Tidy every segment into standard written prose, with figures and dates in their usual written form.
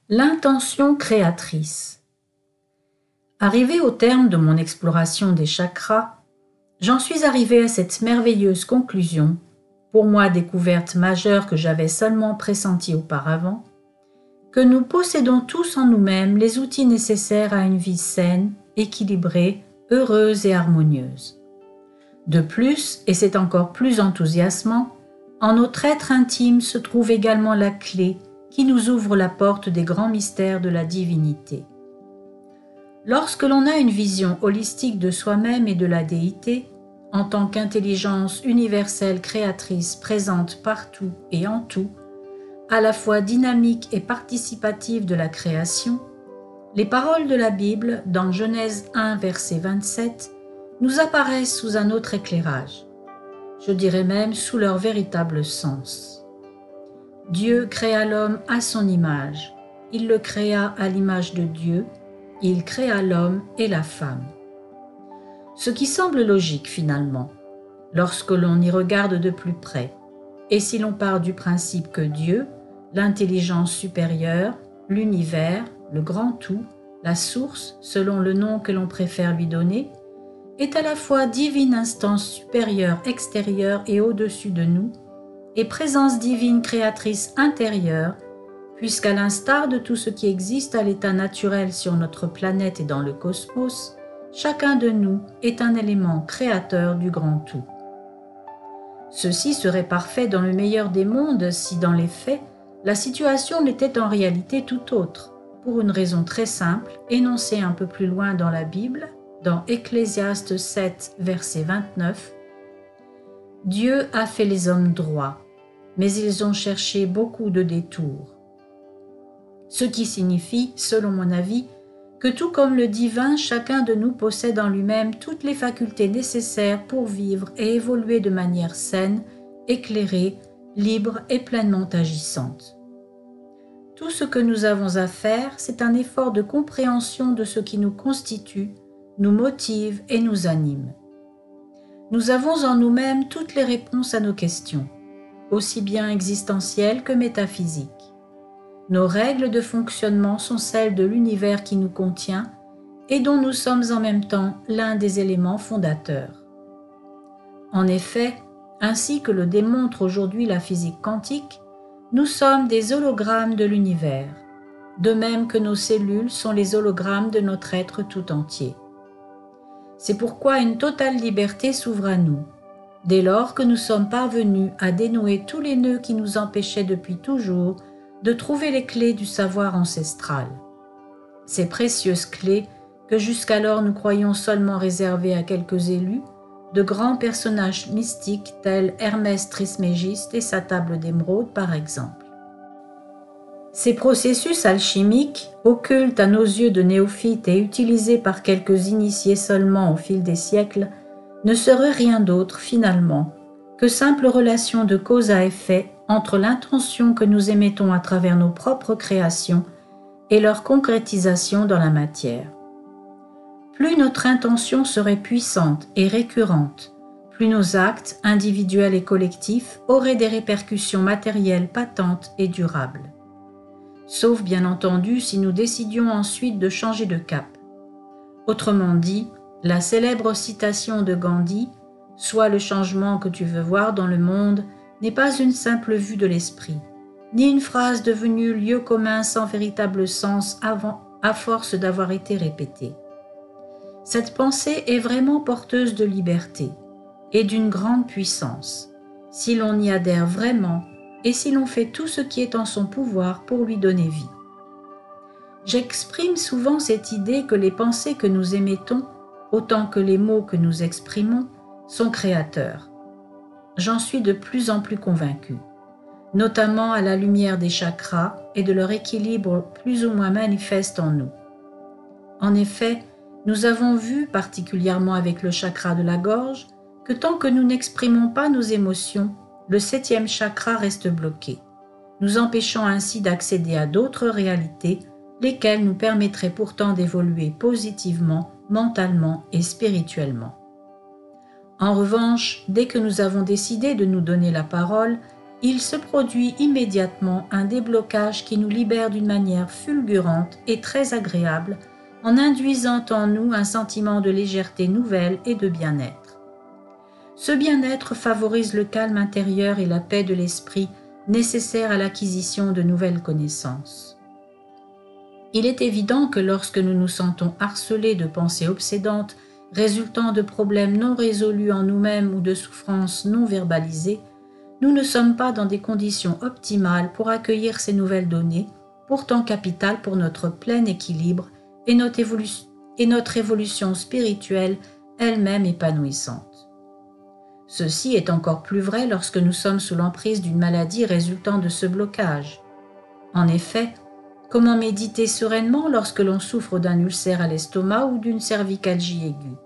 L'intention créatrice. Arrivé au terme de mon exploration des chakras, j'en suis arrivé à cette merveilleuse conclusion, pour moi découverte majeure que j'avais seulement pressentie auparavant, que nous possédons tous en nous-mêmes les outils nécessaires à une vie saine, équilibrée, heureuse et harmonieuse. De plus, et c'est encore plus enthousiasmant, en notre être intime se trouve également la clé qui nous ouvre la porte des grands mystères de la divinité. Lorsque l'on a une vision holistique de soi-même et de la déité, en tant qu'intelligence universelle créatrice présente partout et en tout, à la fois dynamique et participative de la création, les paroles de la Bible, dans Genèse 1, verset 27, nous apparaissent sous un autre éclairage, je dirais même sous leur véritable sens. Dieu créa l'homme à son image, il le créa à l'image de Dieu, il créa l'homme et la femme. Ce qui semble logique finalement, lorsque l'on y regarde de plus près, et si l'on part du principe que Dieu, l'intelligence supérieure, l'univers, le grand tout, la source, selon le nom que l'on préfère lui donner, est à la fois divine instance supérieure extérieure et au-dessus de nous, et présence divine créatrice intérieure, puisqu'à l'instar de tout ce qui existe à l'état naturel sur notre planète et dans le cosmos, chacun de nous est un élément créateur du grand tout. Ceci serait parfait dans le meilleur des mondes si, dans les faits, la situation n'était en réalité tout autre, pour une raison très simple, énoncée un peu plus loin dans la Bible, dans Ecclésiaste 7, verset 29. « Dieu a fait les hommes droits, mais ils ont cherché beaucoup de détours. » Ce qui signifie, selon mon avis, que tout comme le divin, chacun de nous possède en lui-même toutes les facultés nécessaires pour vivre et évoluer de manière saine, éclairée, libre et pleinement agissante. Tout ce que nous avons à faire, c'est un effort de compréhension de ce qui nous constitue, nous motive et nous anime. Nous avons en nous-mêmes toutes les réponses à nos questions, aussi bien existentielles que métaphysiques. Nos règles de fonctionnement sont celles de l'univers qui nous contient et dont nous sommes en même temps l'un des éléments fondateurs. En effet, ainsi que le démontre aujourd'hui la physique quantique, nous sommes des hologrammes de l'univers, de même que nos cellules sont les hologrammes de notre être tout entier. C'est pourquoi une totale liberté s'ouvre à nous, dès lors que nous sommes parvenus à dénouer tous les nœuds qui nous empêchaient depuis toujours de trouver les clés du savoir ancestral. Ces précieuses clés que jusqu'alors nous croyions seulement réservées à quelques élus, de grands personnages mystiques tels Hermès Trismégiste et sa table d'émeraude par exemple. Ces processus alchimiques, occultes à nos yeux de néophytes et utilisés par quelques initiés seulement au fil des siècles, ne seraient rien d'autre finalement que simple relation de cause à effet entre l'intention que nous émettons à travers nos propres créations et leur concrétisation dans la matière. Plus notre intention serait puissante et récurrente, plus nos actes, individuels et collectifs, auraient des répercussions matérielles patentes et durables. Sauf bien entendu si nous décidions ensuite de changer de cap. Autrement dit, la célèbre citation de Gandhi, « Soit le changement que tu veux voir dans le monde », n'est pas une simple vue de l'esprit, ni une phrase devenue lieu commun sans véritable sens à force d'avoir été répétée. Cette pensée est vraiment porteuse de liberté et d'une grande puissance, si l'on y adhère vraiment et si l'on fait tout ce qui est en son pouvoir pour lui donner vie. J'exprime souvent cette idée que les pensées que nous émettons, autant que les mots que nous exprimons, sont créateurs. J'en suis de plus en plus convaincue, notamment à la lumière des chakras et de leur équilibre plus ou moins manifeste en nous. En effet, nous avons vu, particulièrement avec le chakra de la gorge, que tant que nous n'exprimons pas nos émotions, le 7e chakra reste bloqué, nous empêchant ainsi d'accéder à d'autres réalités, lesquelles nous permettraient pourtant d'évoluer positivement, mentalement et spirituellement. En revanche, dès que nous avons décidé de nous donner la parole, il se produit immédiatement un déblocage qui nous libère d'une manière fulgurante et très agréable, en induisant en nous un sentiment de légèreté nouvelle et de bien-être. Ce bien-être favorise le calme intérieur et la paix de l'esprit nécessaires à l'acquisition de nouvelles connaissances. Il est évident que lorsque nous nous sentons harcelés de pensées obsédantes résultant de problèmes non résolus en nous-mêmes ou de souffrances non verbalisées, nous ne sommes pas dans des conditions optimales pour accueillir ces nouvelles données, pourtant capitales pour notre plein équilibre et notre évolution spirituelle elle-même épanouissante. Ceci est encore plus vrai lorsque nous sommes sous l'emprise d'une maladie résultant de ce blocage. En effet, comment méditer sereinement lorsque l'on souffre d'un ulcère à l'estomac ou d'une cervicalgie aiguë?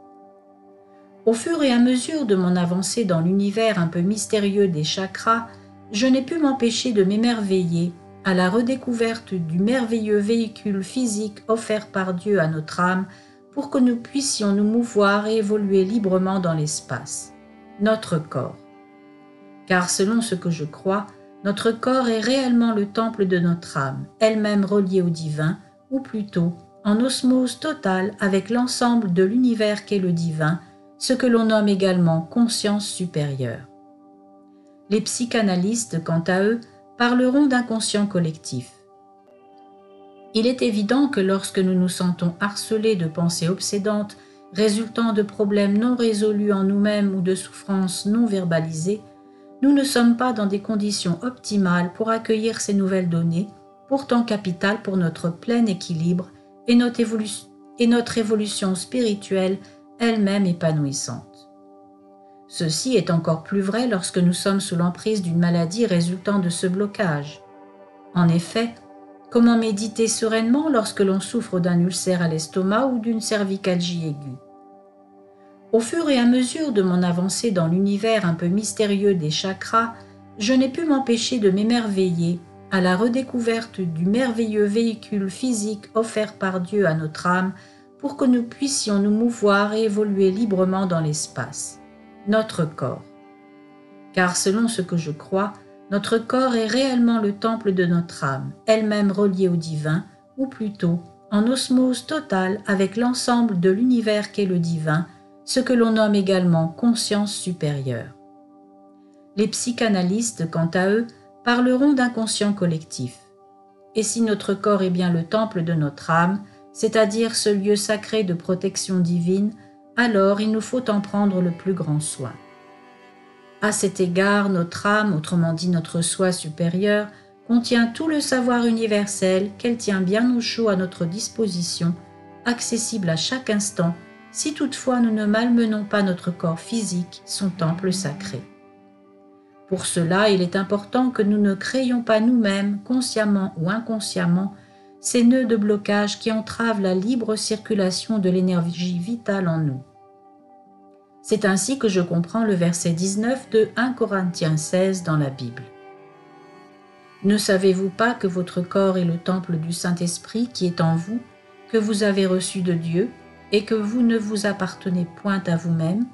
Au fur et à mesure de mon avancée dans l'univers un peu mystérieux des chakras, je n'ai pu m'empêcher de m'émerveiller à la redécouverte du merveilleux véhicule physique offert par Dieu à notre âme pour que nous puissions nous mouvoir et évoluer librement dans l'espace, notre corps. Car selon ce que je crois, notre corps est réellement le temple de notre âme, elle-même reliée au divin, ou plutôt en osmose totale avec l'ensemble de l'univers qu'est le divin, ce que l'on nomme également conscience supérieure. Les psychanalystes, quant à eux, parleront d'inconscient collectif. Il est évident que lorsque nous nous sentons harcelés de pensées obsédantes résultant de problèmes non résolus en nous-mêmes ou de souffrances non verbalisées, nous ne sommes pas dans des conditions optimales pour accueillir ces nouvelles données, pourtant capitales pour notre plein équilibre et notre évolution spirituelle elle-même épanouissante. Ceci est encore plus vrai lorsque nous sommes sous l'emprise d'une maladie résultant de ce blocage. En effet, comment méditer sereinement lorsque l'on souffre d'un ulcère à l'estomac ou d'une cervicalgie aiguë? Au fur et à mesure de mon avancée dans l'univers un peu mystérieux des chakras, je n'ai pu m'empêcher de m'émerveiller à la redécouverte du merveilleux véhicule physique offert par Dieu à notre âme pour que nous puissions nous mouvoir et évoluer librement dans l'espace, notre corps. Car selon ce que je crois, notre corps est réellement le temple de notre âme, elle-même reliée au divin, ou plutôt en osmose totale avec l'ensemble de l'univers qu'est le divin, ce que l'on nomme également conscience supérieure. Les psychanalystes, quant à eux, parleront d'inconscient collectif. Et si notre corps est bien le temple de notre âme, c'est-à-dire ce lieu sacré de protection divine, alors il nous faut en prendre le plus grand soin. À cet égard, notre âme, autrement dit notre soi supérieur, contient tout le savoir universel qu'elle tient bien au chaud à notre disposition, accessible à chaque instant, si toutefois nous ne malmenons pas notre corps physique, son temple sacré. Pour cela, il est important que nous ne créions pas nous-mêmes, consciemment ou inconsciemment, ces nœuds de blocage qui entravent la libre circulation de l'énergie vitale en nous. C'est ainsi que je comprends le verset 19 de 1 Corinthiens 16 dans la Bible. Ne savez-vous pas que votre corps est le temple du Saint-Esprit qui est en vous, que vous avez reçu de Dieu, et que vous ne vous appartenez point à vous-même?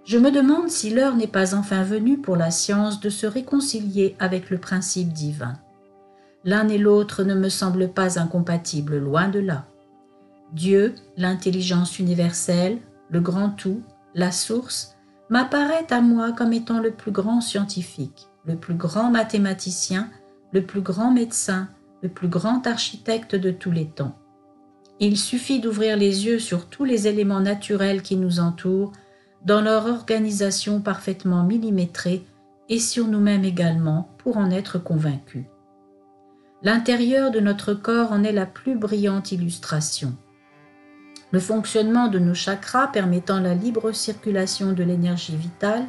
Je me demande si l'heure n'est pas enfin venue pour la science de se réconcilier avec le principe divin. L'un et l'autre ne me semblent pas incompatibles, loin de là. Dieu, l'intelligence universelle, le grand tout, la source, m'apparaît à moi comme étant le plus grand scientifique, le plus grand mathématicien, le plus grand médecin, le plus grand architecte de tous les temps. Il suffit d'ouvrir les yeux sur tous les éléments naturels qui nous entourent, dans leur organisation parfaitement millimétrée, et sur nous-mêmes également, pour en être convaincus. L'intérieur de notre corps en est la plus brillante illustration. Le fonctionnement de nos chakras permettant la libre circulation de l'énergie vitale,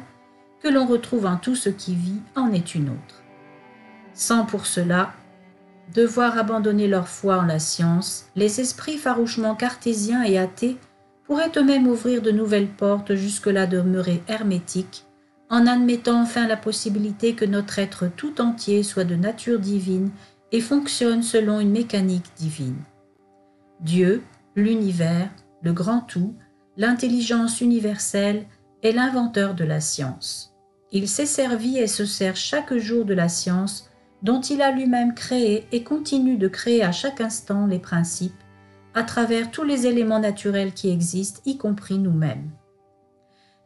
que l'on retrouve en tout ce qui vit, en est une autre. Sans pour cela devoir abandonner leur foi en la science, les esprits farouchement cartésiens et athées pourraient eux-mêmes ouvrir de nouvelles portes jusque-là demeurées hermétiques, en admettant enfin la possibilité que notre être tout entier soit de nature divine et fonctionne selon une mécanique divine. Dieu, l'univers, le grand tout, l'intelligence universelle est l'inventeur de la science. Il s'est servi et se sert chaque jour de la science dont il a lui-même créé et continue de créer à chaque instant les principes, à travers tous les éléments naturels qui existent, y compris nous-mêmes.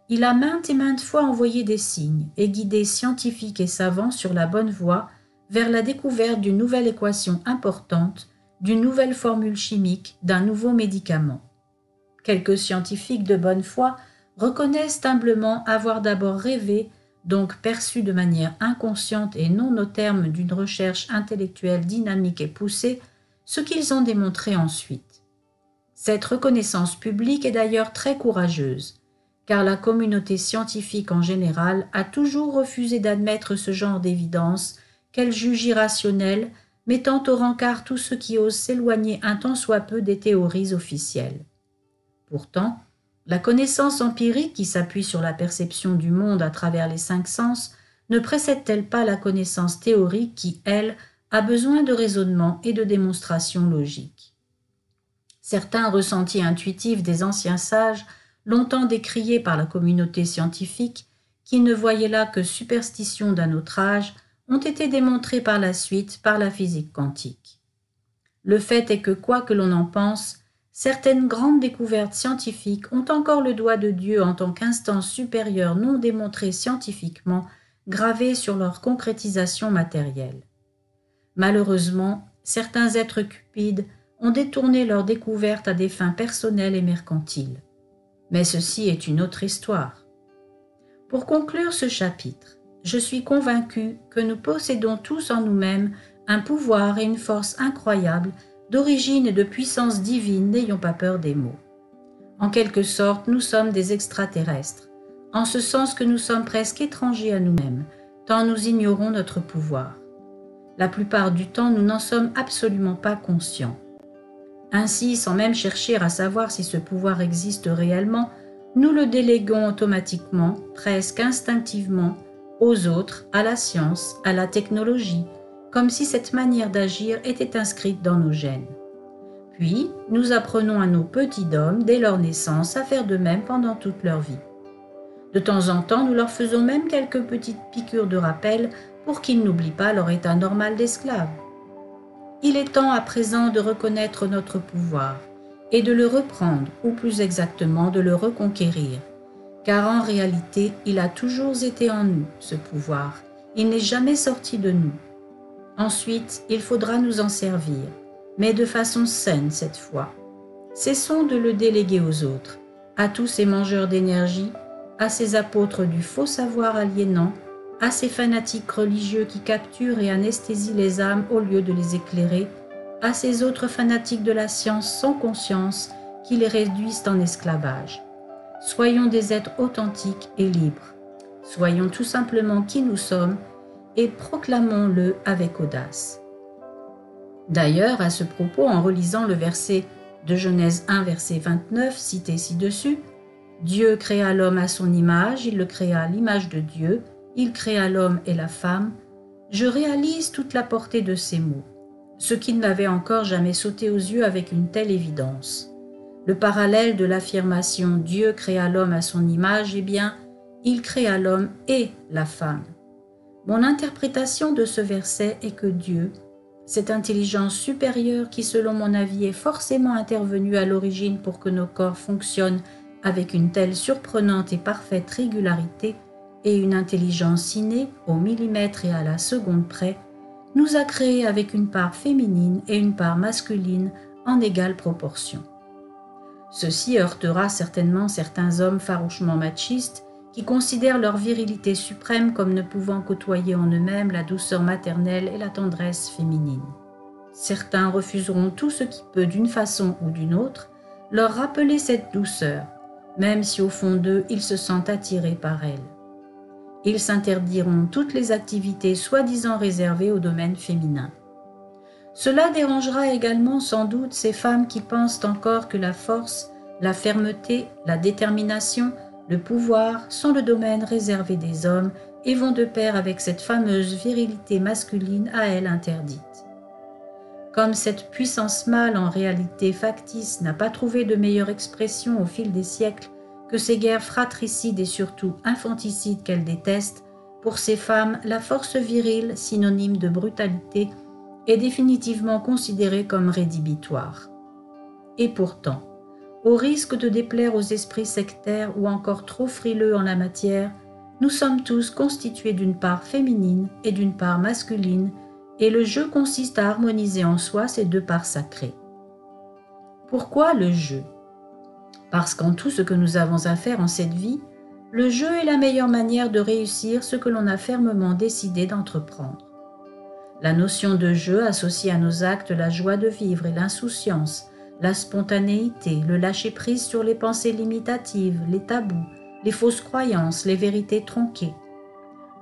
Il a maintes et maintes fois envoyé des signes et guidé scientifiques et savants sur la bonne voie vers la découverte d'une nouvelle équation importante, d'une nouvelle formule chimique, d'un nouveau médicament. Quelques scientifiques de bonne foi reconnaissent humblement avoir d'abord rêvé, donc perçu de manière inconsciente et non au terme d'une recherche intellectuelle dynamique et poussée, ce qu'ils ont démontré ensuite. Cette reconnaissance publique est d'ailleurs très courageuse, car la communauté scientifique en général a toujours refusé d'admettre ce genre d'évidence qu'elle juge irrationnelle, mettant au rencard tous ceux qui osent s'éloigner un tant soit peu des théories officielles. Pourtant, la connaissance empirique qui s'appuie sur la perception du monde à travers les 5 sens ne précède-t-elle pas la connaissance théorique qui, elle, a besoin de raisonnement et de démonstration logique? Certains ressentis intuitifs des anciens sages, longtemps décriés par la communauté scientifique, qui ne voyaient là que superstition d'un autre âge, ont été démontrés par la suite par la physique quantique. Le fait est que, quoi que l'on en pense, certaines grandes découvertes scientifiques ont encore le doigt de Dieu en tant qu'instance supérieure non démontrée scientifiquement, gravé sur leur concrétisation matérielle. Malheureusement, certains êtres cupides ont détourné leurs découvertes à des fins personnelles et mercantiles. Mais ceci est une autre histoire. Pour conclure ce chapitre, je suis convaincu que nous possédons tous en nous-mêmes un pouvoir et une force incroyables d'origine et de puissance divine, n'ayons pas peur des mots. En quelque sorte, nous sommes des extraterrestres, en ce sens que nous sommes presque étrangers à nous-mêmes, tant nous ignorons notre pouvoir. La plupart du temps, nous n'en sommes absolument pas conscients. Ainsi, sans même chercher à savoir si ce pouvoir existe réellement, nous le déléguons automatiquement, presque instinctivement, aux autres, à la science, à la technologie, comme si cette manière d'agir était inscrite dans nos gènes. Puis, nous apprenons à nos petits d'hommes, dès leur naissance, à faire de même pendant toute leur vie. De temps en temps, nous leur faisons même quelques petites piqûres de rappel pour qu'ils n'oublient pas leur état normal d'esclaves. Il est temps à présent de reconnaître notre pouvoir et de le reprendre, ou plus exactement de le reconquérir, car en réalité, il a toujours été en nous, ce pouvoir. Il n'est jamais sorti de nous. Ensuite, il faudra nous en servir, mais de façon saine cette fois. Cessons de le déléguer aux autres, à tous ces mangeurs d'énergie, à ces apôtres du faux savoir aliénant, à ces fanatiques religieux qui capturent et anesthésient les âmes au lieu de les éclairer, à ces autres fanatiques de la science sans conscience qui les réduisent en esclavage. Soyons des êtres authentiques et libres. Soyons tout simplement qui nous sommes et proclamons-le avec audace. D'ailleurs, à ce propos, en relisant le verset de Genèse 1, verset 29, cité ci-dessus, « Dieu créa l'homme à son image, il le créa à l'image de Dieu, il créa l'homme et la femme », je réalise toute la portée de ces mots, ce qui ne m'avait encore jamais sauté aux yeux avec une telle évidence. Le parallèle de l'affirmation « Dieu créa l'homme à son image », eh bien, il créa l'homme et la femme. Mon interprétation de ce verset est que Dieu, cette intelligence supérieure qui, selon mon avis, est forcément intervenue à l'origine pour que nos corps fonctionnent avec une telle surprenante et parfaite régularité et une intelligence innée au millimètre et à la seconde près, nous a créés avec une part féminine et une part masculine en égale proportion. Ceci heurtera certainement certains hommes farouchement machistes qui considèrent leur virilité suprême comme ne pouvant côtoyer en eux-mêmes la douceur maternelle et la tendresse féminine. Certains refuseront tout ce qui peut, d'une façon ou d'une autre, leur rappeler cette douceur, même si au fond d'eux ils se sentent attirés par elle. Ils s'interdiront toutes les activités soi-disant réservées au domaine féminin. Cela dérangera également sans doute ces femmes qui pensent encore que la force, la fermeté, la détermination, le pouvoir sont le domaine réservé des hommes et vont de pair avec cette fameuse virilité masculine à elle interdite. Comme cette puissance mâle en réalité factice n'a pas trouvé de meilleure expression au fil des siècles que ces guerres fratricides et surtout infanticides qu'elle déteste, Pour ces femmes, la force virile, synonyme de brutalité, est définitivement considérée comme rédhibitoire. Et pourtant, au risque de déplaire aux esprits sectaires ou encore trop frileux en la matière, nous sommes tous constitués d'une part féminine et d'une part masculine, et le jeu consiste à harmoniser en soi ces deux parts sacrées. Pourquoi le jeu ? Parce qu'en tout ce que nous avons à faire en cette vie, le jeu est la meilleure manière de réussir ce que l'on a fermement décidé d'entreprendre. La notion de jeu associe à nos actes la joie de vivre et l'insouciance, la spontanéité, le lâcher-prise sur les pensées limitatives, les tabous, les fausses croyances, les vérités tronquées.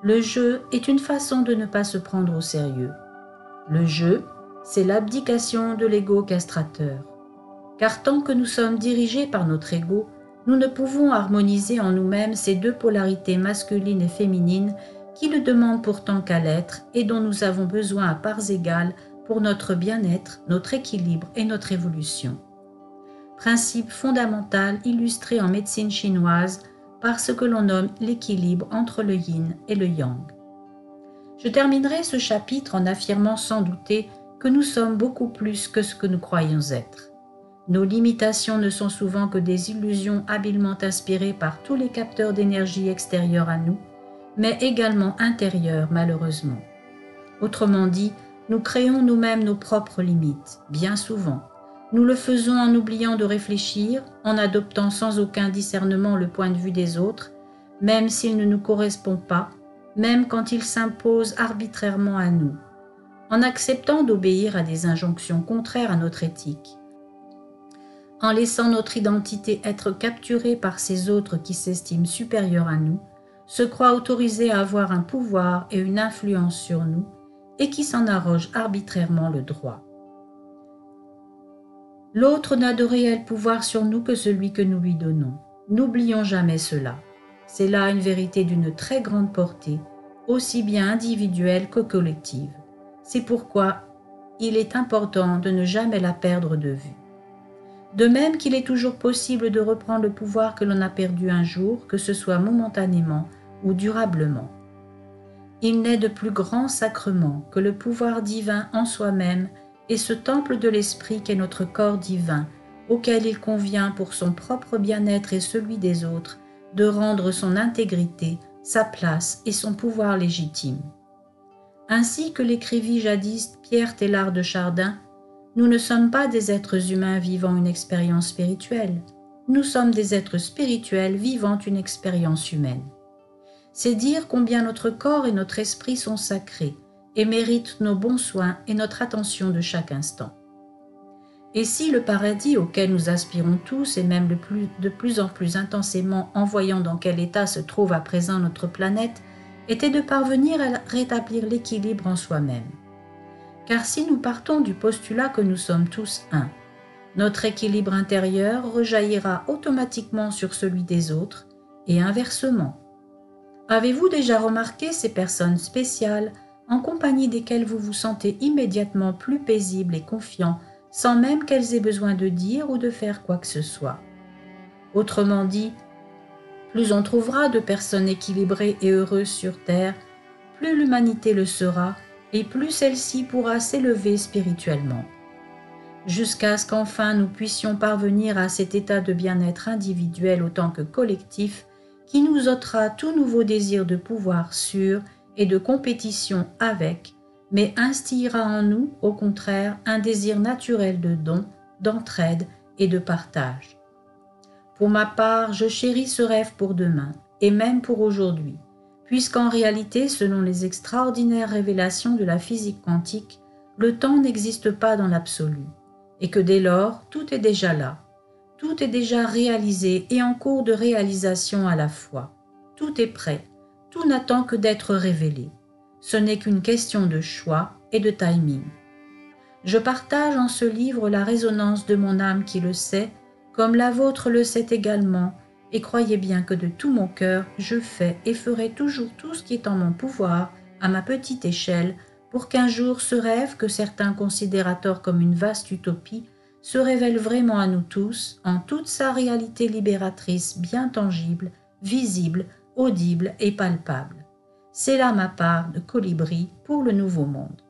Le jeu est une façon de ne pas se prendre au sérieux. Le jeu, c'est l'abdication de l'ego castrateur. Car tant que nous sommes dirigés par notre ego, nous ne pouvons harmoniser en nous-mêmes ces deux polarités masculines et féminines qui ne demandent pourtant qu'à l'être et dont nous avons besoin à parts égales pour notre bien-être, notre équilibre et notre évolution. Principe fondamental illustré en médecine chinoise par ce que l'on nomme l'équilibre entre le yin et le yang. Je terminerai ce chapitre en affirmant sans douter que nous sommes beaucoup plus que ce que nous croyons être. Nos limitations ne sont souvent que des illusions habilement inspirées par tous les capteurs d'énergie extérieurs à nous, mais également intérieures malheureusement. Autrement dit, nous créons nous-mêmes nos propres limites, bien souvent. Nous le faisons en oubliant de réfléchir, en adoptant sans aucun discernement le point de vue des autres, même s'il ne nous correspond pas, même quand il s'impose arbitrairement à nous, en acceptant d'obéir à des injonctions contraires à notre éthique, en laissant notre identité être capturée par ces autres qui s'estiment supérieurs à nous, se croient autorisés à avoir un pouvoir et une influence sur nous, et qui s'en arrogent arbitrairement le droit. L'autre n'a de réel pouvoir sur nous que celui que nous lui donnons. N'oublions jamais cela. C'est là une vérité d'une très grande portée, aussi bien individuelle que collective. C'est pourquoi il est important de ne jamais la perdre de vue. De même qu'il est toujours possible de reprendre le pouvoir que l'on a perdu un jour, que ce soit momentanément ou durablement. Il n'est de plus grand sacrement que le pouvoir divin en soi-même et ce temple de l'esprit qu'est notre corps divin, auquel il convient pour son propre bien-être et celui des autres, de rendre son intégrité, sa place et son pouvoir légitime. Ainsi que l'écrivit jadis Pierre Teilhard de Chardin, nous ne sommes pas des êtres humains vivant une expérience spirituelle, nous sommes des êtres spirituels vivant une expérience humaine. C'est dire combien notre corps et notre esprit sont sacrés et méritent nos bons soins et notre attention de chaque instant. Et si le paradis auquel nous aspirons tous et même de plus en plus intensément en voyant dans quel état se trouve à présent notre planète, était de parvenir à rétablir l'équilibre en soi-même. Car si nous partons du postulat que nous sommes tous un, notre équilibre intérieur rejaillira automatiquement sur celui des autres et inversement. Avez-vous déjà remarqué ces personnes spéciales en compagnie desquelles vous vous sentez immédiatement plus paisible et confiant sans même qu'elles aient besoin de dire ou de faire quoi que ce soit? Autrement dit, plus on trouvera de personnes équilibrées et heureuses sur Terre, plus l'humanité le sera et plus celle-ci pourra s'élever spirituellement. Jusqu'à ce qu'enfin nous puissions parvenir à cet état de bien-être individuel autant que collectif qui nous ôtera tout nouveau désir de pouvoir sur et de compétition avec, mais instillera en nous, au contraire, un désir naturel de don, d'entraide et de partage. Pour ma part, je chéris ce rêve pour demain, et même pour aujourd'hui, puisqu'en réalité, selon les extraordinaires révélations de la physique quantique, le temps n'existe pas dans l'absolu, et que dès lors, tout est déjà là, tout est déjà réalisé et en cours de réalisation à la fois. Tout est prêt, tout n'attend que d'être révélé. Ce n'est qu'une question de choix et de timing. Je partage en ce livre la résonance de mon âme qui le sait, comme la vôtre le sait également, et croyez bien que de tout mon cœur, je fais et ferai toujours tout ce qui est en mon pouvoir, à ma petite échelle, pour qu'un jour ce rêve que certains considèrent à tort comme une vaste utopie se révèle vraiment à nous tous, en toute sa réalité libératrice bien tangible, visible, audible et palpable. C'est là ma part de colibri pour le nouveau monde.